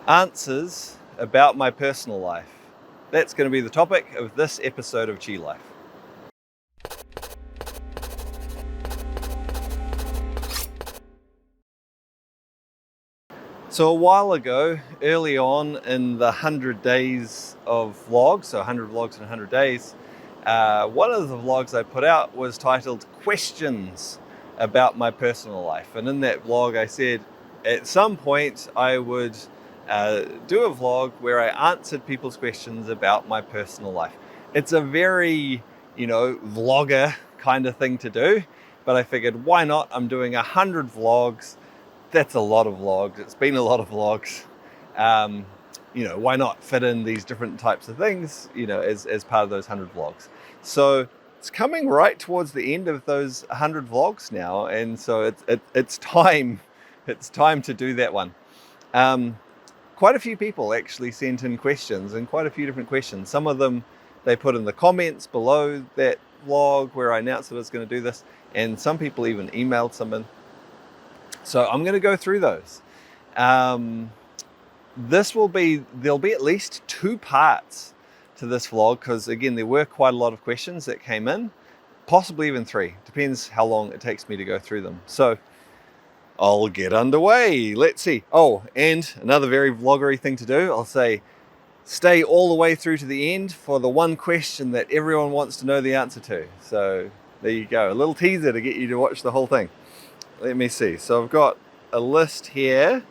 Answers about my personal life. That's going to be the topic of this episode of Chi Life. So a while ago, early on in the 100 days of vlogs, so 100 vlogs in 100 days, one of the vlogs I put out was titled Questions About My Personal Life. And in that vlog I said at some point I would do a vlog where I answered people's questions about my personal life. It's a very, vlogger kind of thing to do, but I figured why not? I'm doing 100 vlogs. That's a lot of vlogs. It's been a lot of vlogs. Why not fit in these different types of things, as part of those 100 vlogs. So it's coming right towards the end of those 100 vlogs now. And so it's time. It's time to do that one. Quite a few people actually sent in questions, and quite a few different questions. Some of them they put in the comments below that vlog where I announced that I was going to do this. And some people even emailed some in. So I'm going to go through those. There'll be at least 2 parts to this vlog, because again, there were quite a lot of questions that came in, possibly even 3, depends how long it takes me to go through them. So I'll get underway. Let's see. Oh, and another very vloggery thing to do, I'll say, stay all the way through to the end for the one question that everyone wants to know the answer to. So there you go, a little teaser to get you to watch the whole thing. Let me see. So I've got a list here.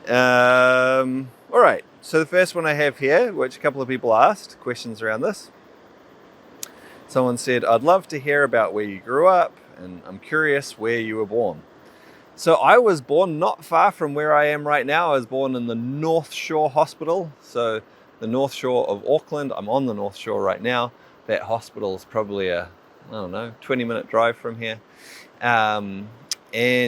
All right. So the first one I have here, which a couple of people asked questions around this. Someone said, I'd love to hear about where you grew up, and I'm curious where you were born. So I was born not far from where I am right now. I was born in the North Shore Hospital. So the North Shore of Auckland. I'm on the North Shore right now. That hospital is probably a 20-minute drive from here. And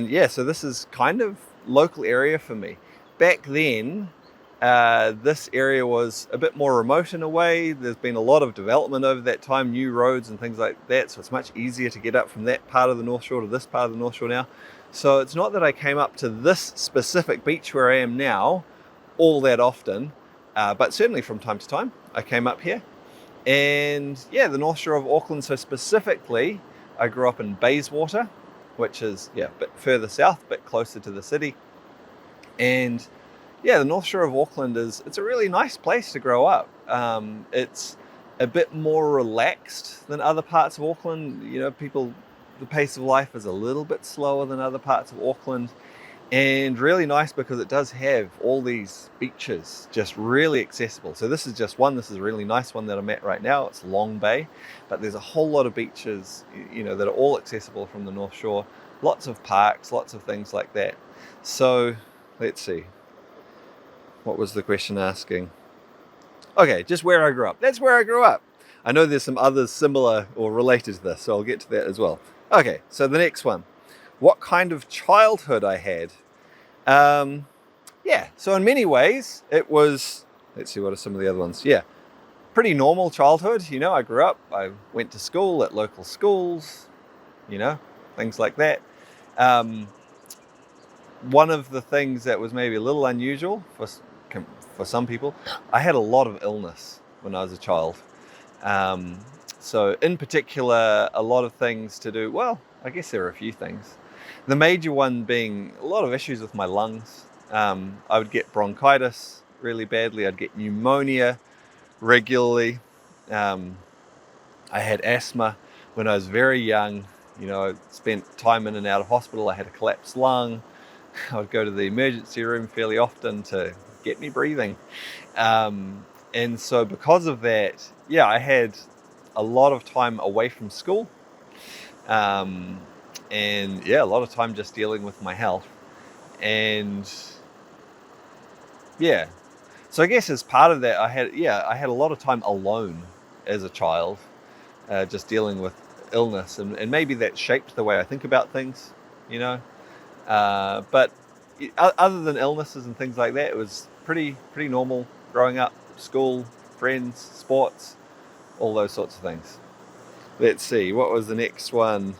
yeah, so this is kind of local area for me. Back then, this area was a bit more remote in a way. There's been a lot of development over that time, new roads and things like that. So it's much easier to get up from that part of the North Shore to this part of the North Shore now. So it's not that I came up to this specific beach where I am now all that often, but certainly from time to time I came up here. And yeah, the North Shore of Auckland. So specifically, I grew up in Bayswater, which is a bit further south, a bit closer to the city. And yeah, the North Shore of Auckland it's a really nice place to grow up. It's a bit more relaxed than other parts of Auckland. The pace of life is a little bit slower than other parts of Auckland, and really nice because it does have all these beaches just really accessible. So this is just one. This is a really nice one that I'm at right now. It's Long Bay, but there's a whole lot of beaches, that are all accessible from the North Shore. Lots of parks, lots of things like that. So let's see. What was the question asking? Okay, just where I grew up. That's where I grew up. I know there's some others similar or related to this, so I'll get to that as well. Okay, so the next one. What kind of childhood I had? So in many ways, it was, let's see, what are some of the other ones? Yeah, pretty normal childhood. I grew up, I went to school at local schools, things like that. One of the things that was maybe a little unusual for some people, I had a lot of illness when I was a child. So in particular, a lot of things to do, well, I guess there are a few things. The major one being a lot of issues with my lungs. I would get bronchitis really badly. I'd get pneumonia regularly. I had asthma when I was very young. I spent time in and out of hospital. I had a collapsed lung. I would go to the emergency room fairly often to get me breathing. And so because of that, I had a lot of time away from school. And a lot of time just dealing with my health. And so I guess as part of that, I had a lot of time alone as a child, just dealing with illness, and maybe that shaped the way I think about things, but other than illnesses and things like that, it was pretty normal growing up. School, friends, sports, all those sorts of things. Let's see, what was the next one?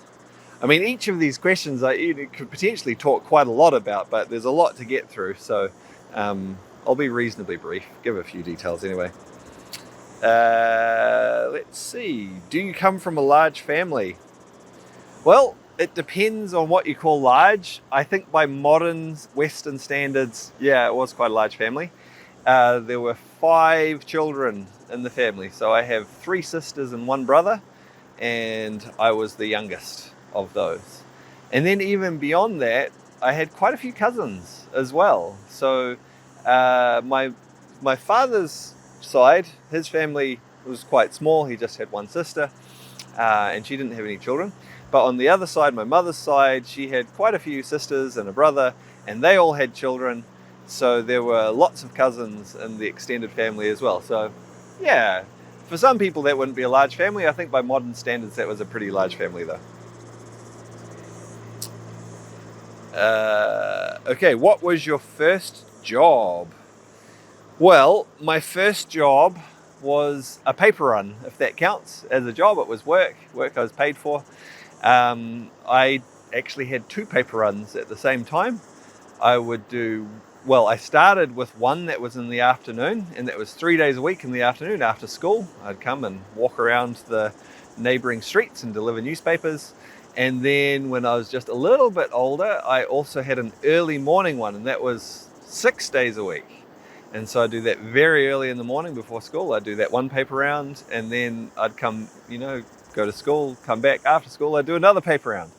I mean, each of these questions I could potentially talk quite a lot about, but there's a lot to get through. So I'll be reasonably brief, give a few details anyway. Let's see. Do you come from a large family? Well, it depends on what you call large. I think by modern Western standards, yeah, it was quite a large family. There were 5 children in the family. So I have 3 sisters and 1 brother, and I was the youngest of those. And then even beyond that, I had quite a few cousins as well. So my father's side, his family was quite small. He just had 1 sister, and she didn't have any children. But on the other side, my mother's side, she had quite a few sisters and a brother, and they all had children. So there were lots of cousins in the extended family as well. So yeah, for some people that wouldn't be a large family. I think by modern standards that was a pretty large family though. Okay, what was your first job? Well, my first job was a paper run, if that counts as a job. It was work I was paid for. I actually had 2 paper runs at the same time. I started with one that was in the afternoon, and that was 3 days a week in the afternoon after school. I'd come and walk around the neighboring streets and deliver newspapers. And then when I was just a little bit older, I also had an early morning one, and that was 6 days a week. And so I'd do that very early in the morning before school. I'd do that 1 paper round, and then I'd come, go to school, come back after school, I'd do another paper round.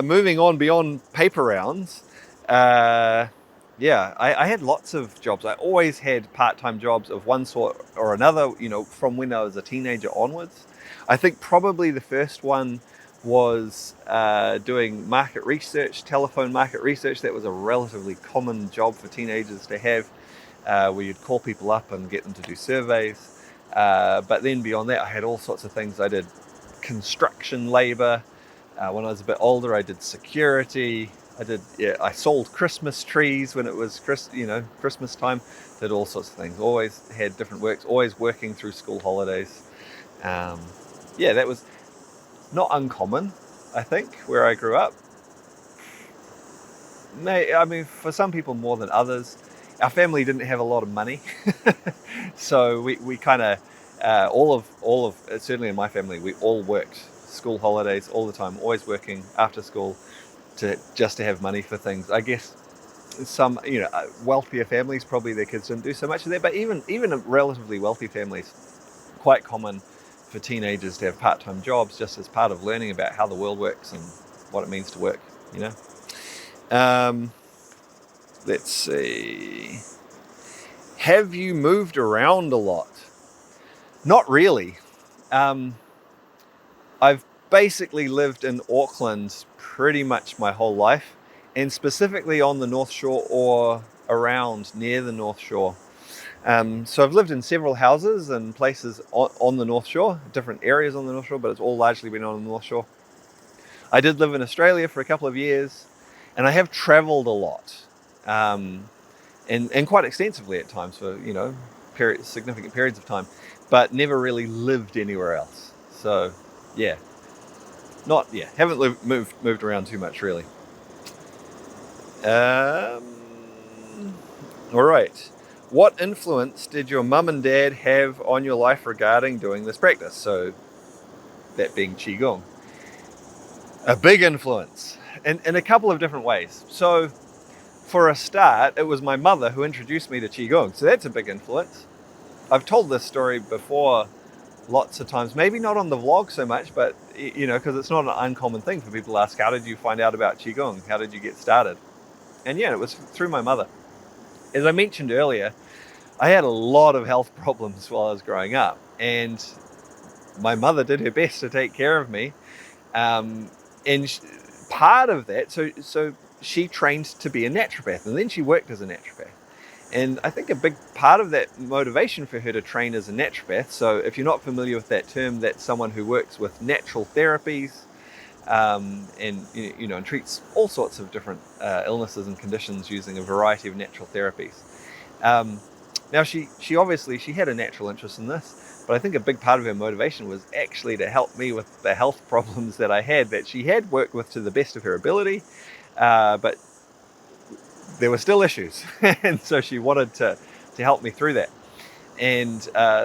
Moving on beyond paper rounds, I had lots of jobs. I always had part-time jobs of one sort or another, from when I was a teenager onwards. I think probably the first one was doing market research, telephone market research. That was a relatively common job for teenagers to have, where you'd call people up and get them to do surveys. But then beyond that, I had all sorts of things. I did construction labor. When I was a bit older, I did security. I sold Christmas trees when it was Christmas time. Did all sorts of things. Always had different works. Always working through school holidays. That was not uncommon, I think, where I grew up. For some people more than others. Our family didn't have a lot of money, so we kind of all of certainly in my family, we all worked school holidays all the time, always working after school to have money for things. I guess some wealthier families, probably their kids didn't do so much of that, but even relatively wealthy families, quite common for teenagers to have part-time jobs just as part of learning about how the world works and what it means to work. Let's see. Have you moved around a lot? Not really. I've basically lived in Auckland pretty much my whole life, and specifically on the North Shore or around near the North Shore. So I've lived in several houses and places on the North Shore, different areas on the North Shore, but it's all largely been on the North Shore. I did live in Australia for a couple of years, and I have traveled a lot. And quite extensively at times for, significant periods of time, but never really lived anywhere else. So, haven't moved around too much really. All right. What influence did your mum and dad have on your life regarding doing this practice? So, that being Qigong. A big influence in a couple of different ways. So, for a start, it was my mother who introduced me to Qigong. So that's a big influence. I've told this story before lots of times, maybe not on the vlog so much, but, because it's not an uncommon thing for people to ask, how did you find out about Qigong? How did you get started? And it was through my mother. As I mentioned earlier, I had a lot of health problems while I was growing up, and my mother did her best to take care of me. Part of that, so she trained to be a naturopath, and then she worked as a naturopath. And I think a big part of that motivation for her to train as a naturopath, so if you're not familiar with that term, that's someone who works with natural therapies, and treats all sorts of different illnesses and conditions using a variety of natural therapies. Now she had a natural interest in this, but I think a big part of her motivation was actually to help me with the health problems that I had, that she had worked with to the best of her ability, but there were still issues. And so she wanted to help me through that. And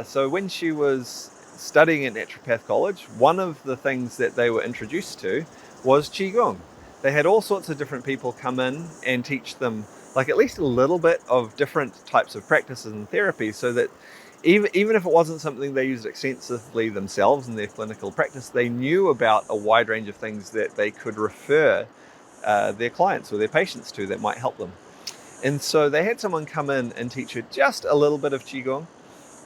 so when she was studying at Naturopath College, one of the things that they were introduced to was Qigong. They had all sorts of different people come in and teach them like at least a little bit of different types of practices and therapies, so that even if it wasn't something they used extensively themselves in their clinical practice, they knew about a wide range of things that they could refer their clients or their patients to that might help them. And so they had someone come in and teach her just a little bit of Qigong.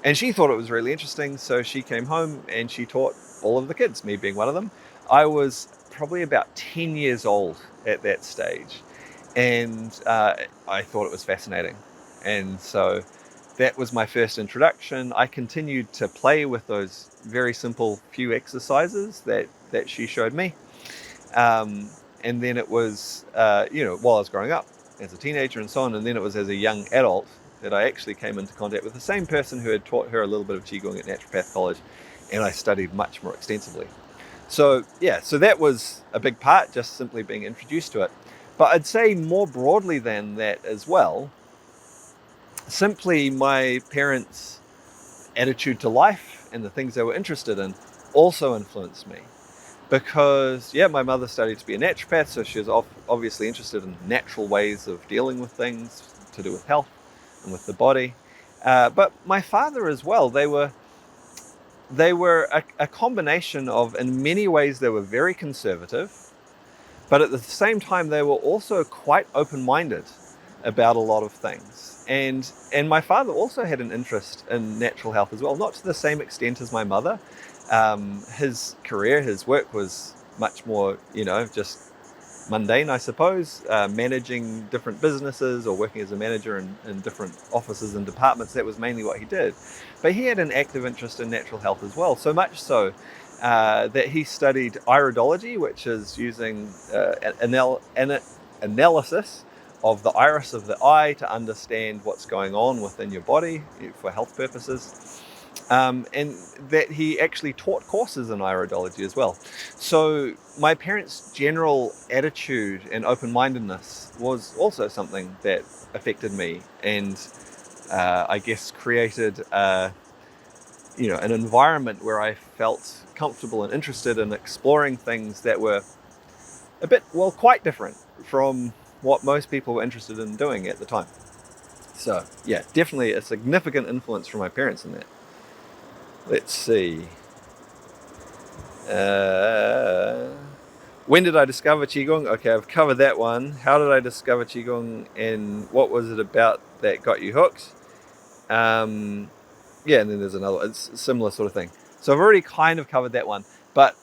And she thought it was really interesting, so she came home and she taught all of the kids, me being one of them. I was probably about 10 years old at that stage, and I thought it was fascinating. And so that was my first introduction. I continued to play with those very simple few exercises that she showed me. And then it was, while I was growing up as a teenager and so on, and then it was as a young adult that I actually came into contact with the same person who had taught her a little bit of Qigong at Naturopath College, and I studied much more extensively. So that was a big part, just simply being introduced to it. But I'd say more broadly than that as well, simply my parents' attitude to life and the things they were interested in also influenced me. Because, my mother studied to be a naturopath, so she was obviously interested in natural ways of dealing with things to do with health and with the body. But my father as well, they were a combination of, in many ways, they were very conservative, but at the same time, they were also quite open-minded about a lot of things. And my father also had an interest in natural health as well, not to the same extent as my mother. His career, his work was much more, just mundane, I suppose, managing different businesses or working as a manager in different offices and departments. That was mainly what he did. But he had an active interest in natural health as well, so much so that he studied iridology, which is using analysis of the iris of the eye to understand what's going on within your body for health purposes. And that he actually taught courses in iridology as well. So my parents' general attitude and open-mindedness was also something that affected me, and I guess created an environment where I felt comfortable and interested in exploring things that were quite different from what most people were interested in doing at the time. So definitely a significant influence from my parents in that. Let's see. When did I discover Qigong? Okay, I've covered that one. How did I discover Qigong, and what was it about that got you hooked? And then there's another. It's a similar sort of thing. So I've already kind of covered that one, but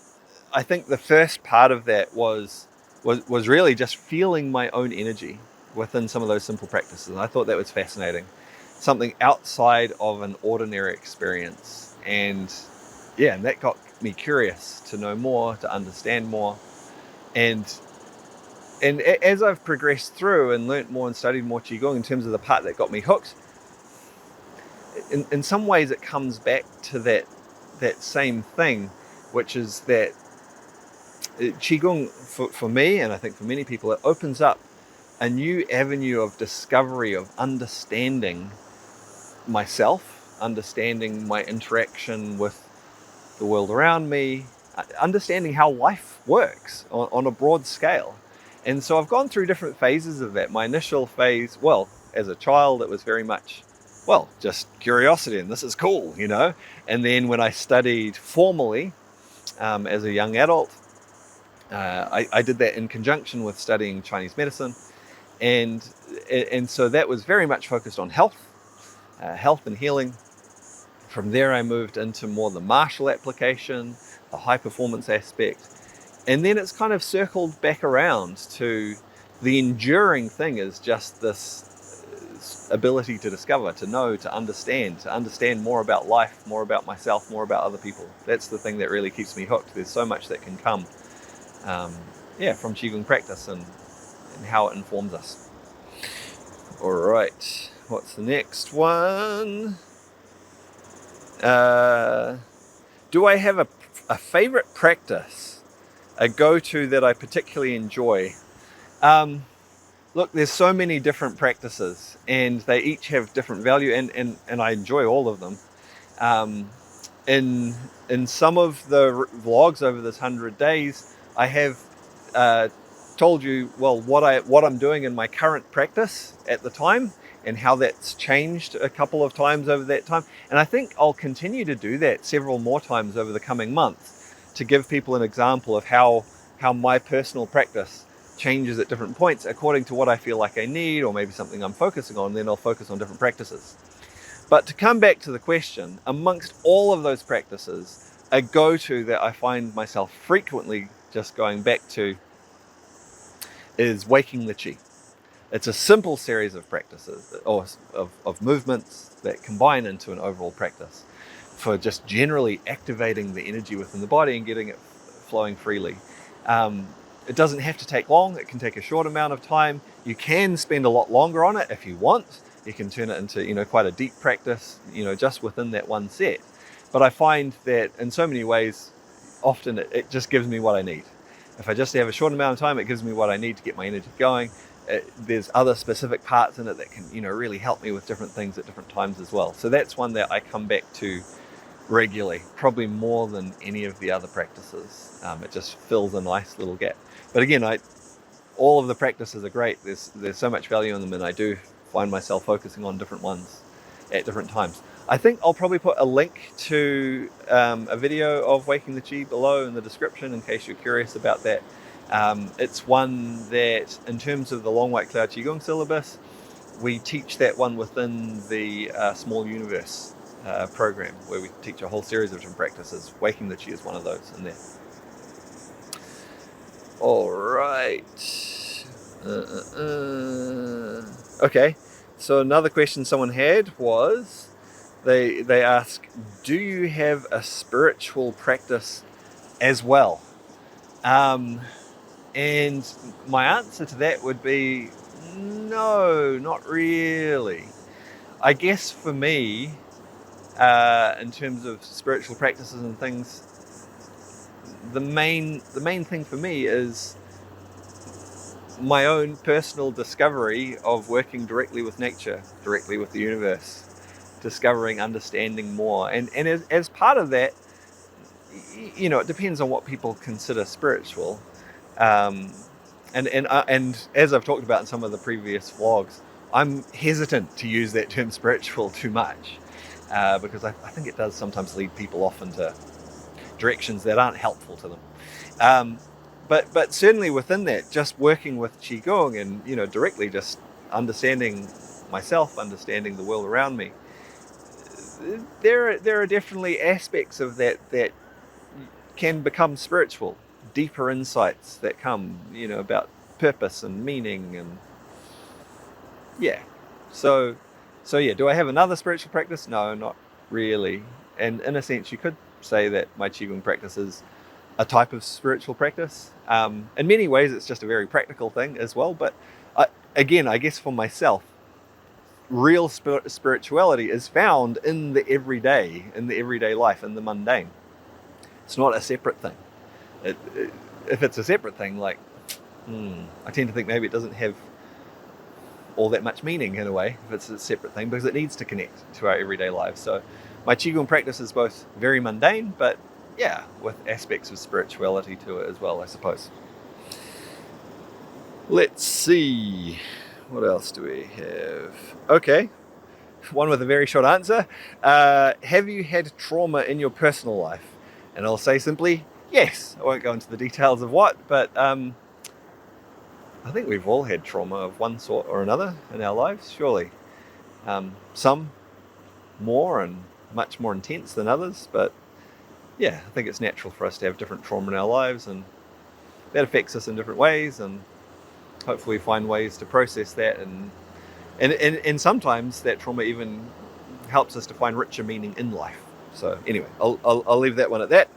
I think the first part of that was really just feeling my own energy within some of those simple practices. And I thought that was fascinating. Something outside of an ordinary experience. And that got me curious to know more, to understand more. And as I've progressed through and learnt more and studied more Qigong in terms of the part that got me hooked, in some ways it comes back to that same thing, which is that Qigong, for me, and I think for many people, it opens up a new avenue of discovery, of understanding myself, understanding my interaction with the world around me, understanding how life works on a broad scale. And so I've gone through different phases of that. My initial phase, as a child, it was very much, just curiosity and this is cool, And then when I studied formally as a young adult, I did that in conjunction with studying Chinese medicine. And so that was very much focused on health and healing. From there, I moved into more the martial application, the high performance aspect. And then it's kind of circled back around to the enduring thing is just this ability to discover, to know, to understand more about life, more about myself, more about other people. That's the thing that really keeps me hooked. There's so much that can come from Qigong practice and how it informs us. All right, what's the next one? Do I have a favorite practice, a go-to that I particularly enjoy? Look, there's so many different practices, and they each have different value, and I enjoy all of them. Um, in some of the vlogs over this 100 days, I have uh, told you, well, what I'm doing in my current practice at the time, and how that's changed a couple of times over that time. And I think I'll continue to do that several more times over the coming months, to give people an example of how my personal practice changes at different points according to what I feel like I need, or maybe something I'm focusing on. Then I'll focus on different practices. But to come back to the question, amongst all of those practices, a go-to that I find myself frequently just going back to is waking the chi. It's a simple series of practices, or of movements that combine into an overall practice for just generally activating the energy within the body and getting it flowing freely. It doesn't have to take long. It can take a short amount of time. You can spend a lot longer on it if you want. You can turn it into, quite a deep practice, just within that one set. But I find that in so many ways, often it just gives me what I need. If I just have a short amount of time, it gives me what I need to get my energy going. There's other specific parts in it that can, really help me with different things at different times as well. So that's one that I come back to regularly, probably more than any of the other practices. It just fills a nice little gap. But again, all of the practices are great. There's so much value in them, and I do find myself focusing on different ones at different times. I think I'll probably put a link to a video of Waking the Chi below in the description in case you're curious about that. It's one that, in terms of the Long White Cloud Qigong syllabus, we teach that one within the Small Universe program, where we teach a whole series of different practices. Waking the Chi is one of those in there. All right. Okay. So another question someone had was, they ask, do you have a spiritual practice as well? And my answer to that would be no, not really. I guess for me, in terms of spiritual practices and things, the main thing for me is my own personal discovery of working directly with nature, directly with the universe, discovering, understanding more. And as part of that, it depends on what people consider spiritual. And as I've talked about in some of the previous vlogs, I'm hesitant to use that term spiritual too much, because I think it does sometimes lead people off into directions that aren't helpful to them. But certainly within that, just working with Qigong and directly just understanding myself, understanding the world around me, there are definitely aspects of that can become spiritual, deeper insights that come, about purpose and meaning, and yeah. So yeah, do I have another spiritual practice? No, not really. And in a sense, you could say that my Qigong practice is a type of spiritual practice. In many ways, it's just a very practical thing as well. But again, I guess for myself, real spirituality is found in the everyday life, in the mundane. It's not a separate thing. If it's a separate thing, I tend to think maybe it doesn't have all that much meaning in a way, if it's a separate thing, because it needs to connect to our everyday lives. So my Qigong practice is both very mundane, but yeah, with aspects of spirituality to it as well, I suppose. Let's see. What else do we have? Okay. One with a very short answer. Have you had trauma in your personal life? And I'll say simply, yes. I won't go into the details of what, but I think we've all had trauma of one sort or another in our lives, surely. Some more and much more intense than others, but yeah, I think it's natural for us to have different trauma in our lives, and that affects us in different ways, and hopefully find ways to process that, and sometimes that trauma even helps us to find richer meaning in life. So anyway, I'll leave that one at that.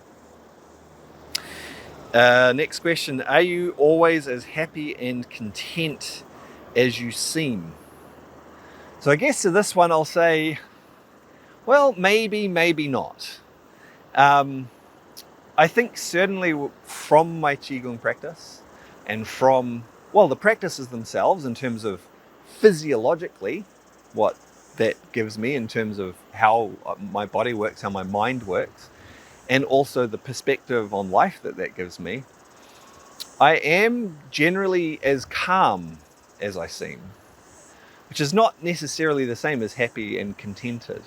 Next question, are you always as happy and content as you seem? So I guess to this one I'll say, well, maybe not. I think certainly from my Qigong practice and from Well, the practices themselves, in terms of physiologically, what that gives me in terms of how my body works, how my mind works, and also the perspective on life that gives me, I am generally as calm as I seem, which is not necessarily the same as happy and contented.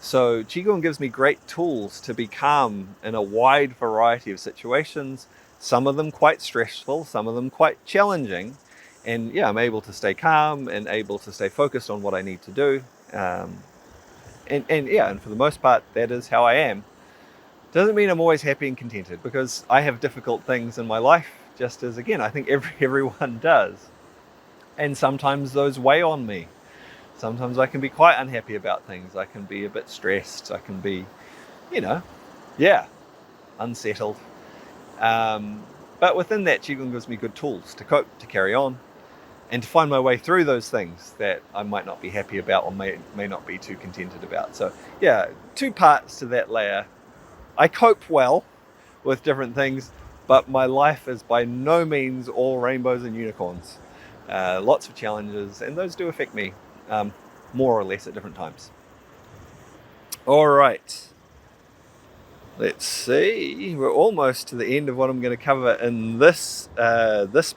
So Qigong gives me great tools to be calm in a wide variety of situations, some of them quite stressful, some of them quite challenging. And yeah, I'm able to stay calm and able to stay focused on what I need to do. Um, and for the most part, that is how I am. Doesn't mean I'm always happy and contented, because I have difficult things in my life, just as, again, I think everyone does. And sometimes those weigh on me. Sometimes I can be quite unhappy about things. I can be a bit stressed. I can be, you know, yeah, unsettled. But within that, Qigong gives me good tools to cope, to carry on, and to find my way through those things that I might not be happy about or may not be too contented about. So yeah, two parts to that layer. I cope well with different things, but my life is by no means all rainbows and unicorns. Lots of challenges, and those do affect me more or less at different times. All right, let's see. We're almost to the end of what I'm going to cover in this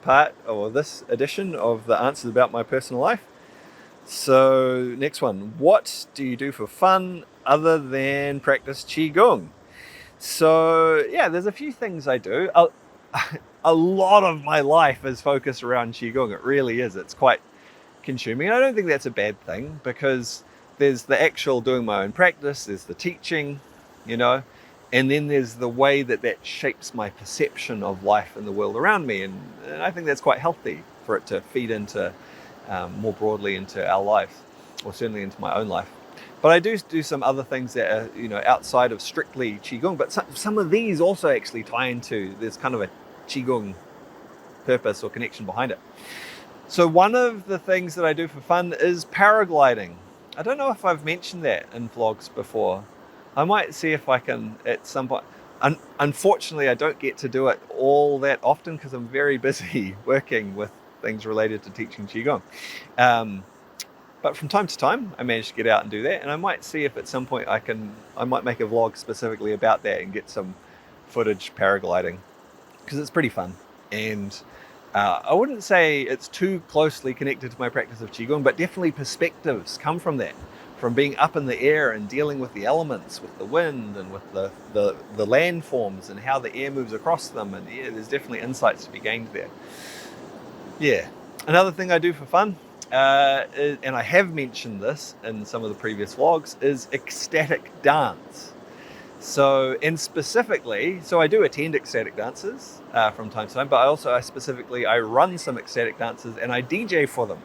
part, or this edition of the Answers About My Personal Life. So next one, what do you do for fun other than practice Qigong? So yeah, there's a few things I do. A lot of my life is focused around Qigong. It really is. It's quite consuming. And I don't think that's a bad thing, because there's the actual doing my own practice, there's the teaching, and then there's the way that shapes my perception of life and the world around me. And I think that's quite healthy for it to feed into more broadly into our life, or certainly into my own life. But I do some other things that are, outside of strictly Qigong. But some of these also actually tie into, there's kind of a Qigong purpose or connection behind it. So one of the things that I do for fun is paragliding. I don't know if I've mentioned that in vlogs before. I might see if I can at some point. Unfortunately, I don't get to do it all that often because I'm very busy working with things related to teaching Qigong. But from time to time, I manage to get out and do that. And I might see if at some point I might make a vlog specifically about that and get some footage paragliding, because it's pretty fun. And I wouldn't say it's too closely connected to my practice of Qigong, but definitely perspectives come from that, from being up in the air and dealing with the elements, with the wind and with the landforms and how the air moves across them. And yeah, there's definitely insights to be gained there. Yeah. Another thing I do for fun, and I have mentioned this in some of the previous vlogs, is ecstatic dance. So I do attend ecstatic dances from time to time, but I run some ecstatic dances and I DJ for them,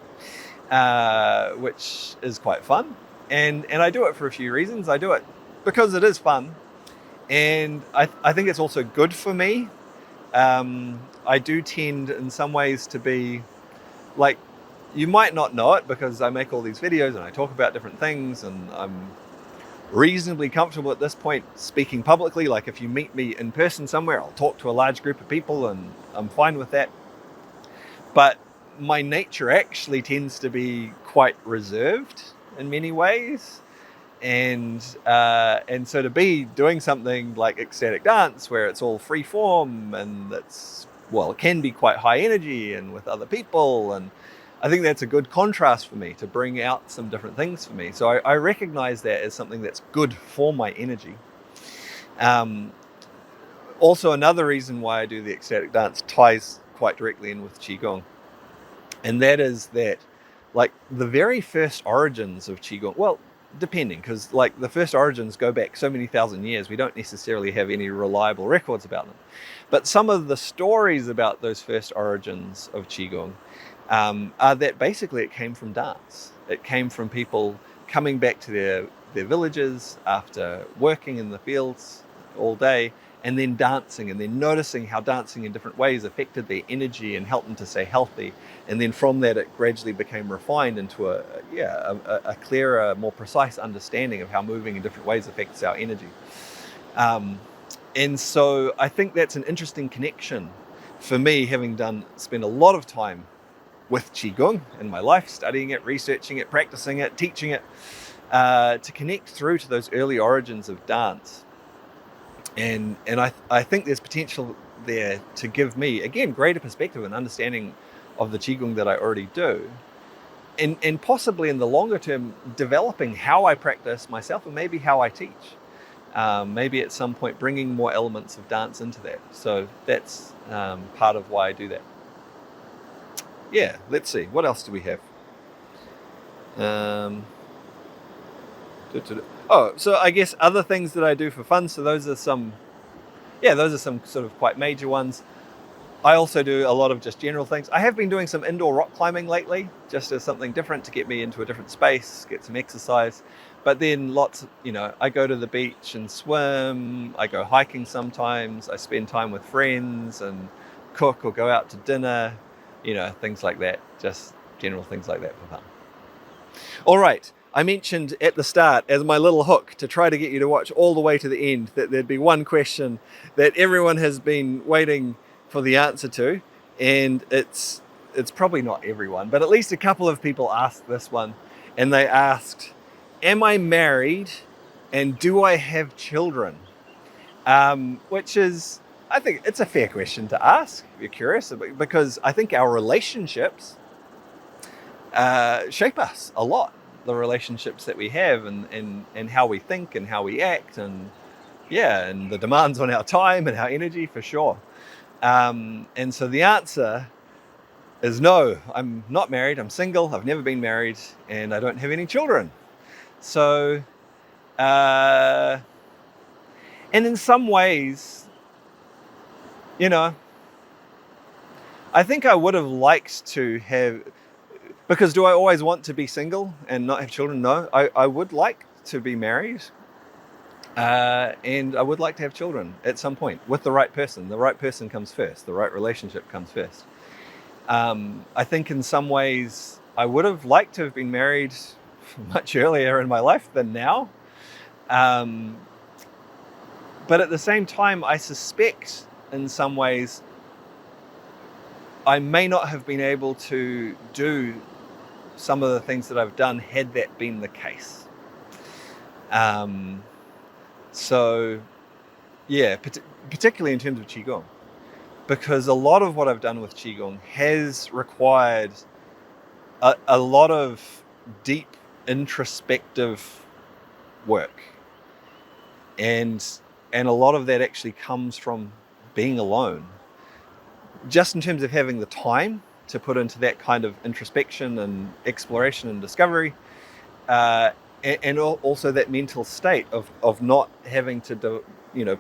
which is quite fun. And I do it for a few reasons. I do it because it is fun, and I think it's also good for me. I do tend in some ways to be like, you might not know it because I make all these videos and I talk about different things, and I'm reasonably comfortable at this point speaking publicly. Like if you meet me in person somewhere, I'll talk to a large group of people and I'm fine with that. But my nature actually tends to be quite reserved in many ways. And so to be doing something like ecstatic dance where it's all free form and it can be quite high energy and with other people, and I think that's a good contrast for me to bring out some different things for me. So I recognize that as something that's good for my energy. Also, another reason why I do the ecstatic dance ties quite directly in with Qigong. And that is that, like, the very first origins of Qigong, well, depending, because like the first origins go back so many thousand years, we don't necessarily have any reliable records about them. But some of the stories about those first origins of Qigong are that basically it came from dance. It came from people coming back to their villages after working in the fields all day, and then dancing, and then noticing how dancing in different ways affected their energy and helped them to stay healthy. And then from that, it gradually became refined into a clearer, more precise understanding of how moving in different ways affects our energy. And so I think that's an interesting connection for me, having spent a lot of time with Qigong in my life, studying it, researching it, practicing it, teaching it, to connect through to those early origins of dance. And I think there's potential there to give me, again, greater perspective and understanding of the Qigong that I already do. And possibly in the longer term, developing how I practice myself and maybe how I teach. Maybe at some point bringing more elements of dance into that. So that's part of why I do that. Yeah, let's see. What else do we have? Oh, so I guess other things that I do for fun. So those are some sort of quite major ones. I also do a lot of just general things. I have been doing some indoor rock climbing lately, just as something different to get me into a different space, get some exercise. But then I go to the beach and swim, I go hiking sometimes, I spend time with friends and cook or go out to dinner, things like that, just general things like that for fun. All right, I mentioned at the start as my little hook to try to get you to watch all the way to the end that there'd be one question that everyone has been waiting for the answer to, and it's probably not everyone, but at least a couple of people asked this one, and they asked, am I married and do I have children? Which is, I think it's a fair question to ask if you're curious, because I think our relationships shape us a lot, the relationships that we have and how we think and how we act, and the demands on our time and our energy, for sure. And so the answer is no, I'm not married, I'm single, I've never been married, and I don't have any children. So, and in some ways, I think I would have liked to have, because do I always want to be single and not have children? No, I would like to be married. And I would like to have children at some point with the right person. The right person comes first. The right relationship comes first. I think in some ways I would have liked to have been married much earlier in my life than now. But at the same time, I suspect in some ways I may not have been able to do some of the things that I've done had that been the case. So, particularly in terms of Qigong, because a lot of what I've done with Qigong has required a lot of deep introspective work, and a lot of that actually comes from being alone. Just in terms of having the time to put into that kind of introspection and exploration and discovery, and also that mental state of not having to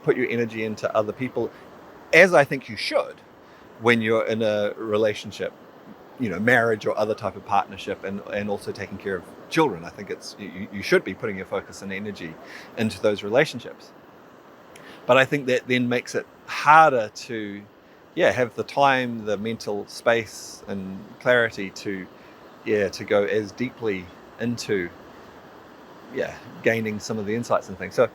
put your energy into other people, as I think you should when you're in a relationship, marriage or other type of partnership, and also taking care of children. I think you should be putting your focus and energy into those relationships. But I think that then makes it harder to have the time, the mental space and clarity to go as deeply into gaining some of the insights and things. So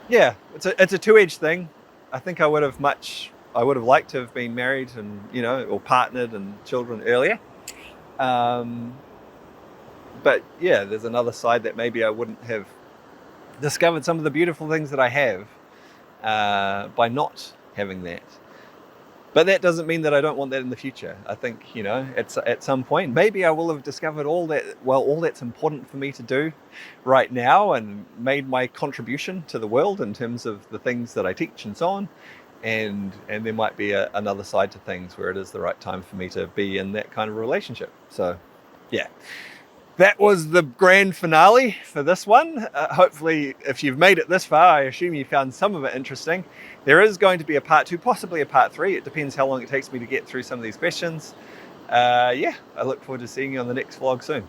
it's a two-edged thing. I think I would have liked to have been married and or partnered and children earlier. But there's another side that maybe I wouldn't have discovered some of the beautiful things that I have by not having that. But that doesn't mean that I don't want that in the future. I think, at some point, maybe I will have discovered all that's important for me to do right now and made my contribution to the world in terms of the things that I teach and so on. And there might be another side to things where it is the right time for me to be in that kind of relationship. So, that was the grand finale for this one. Hopefully, if you've made it this far, I assume you found some of it interesting. There is going to be a part 2, possibly a part 3. It depends how long it takes me to get through some of these questions. I look forward to seeing you on the next vlog soon.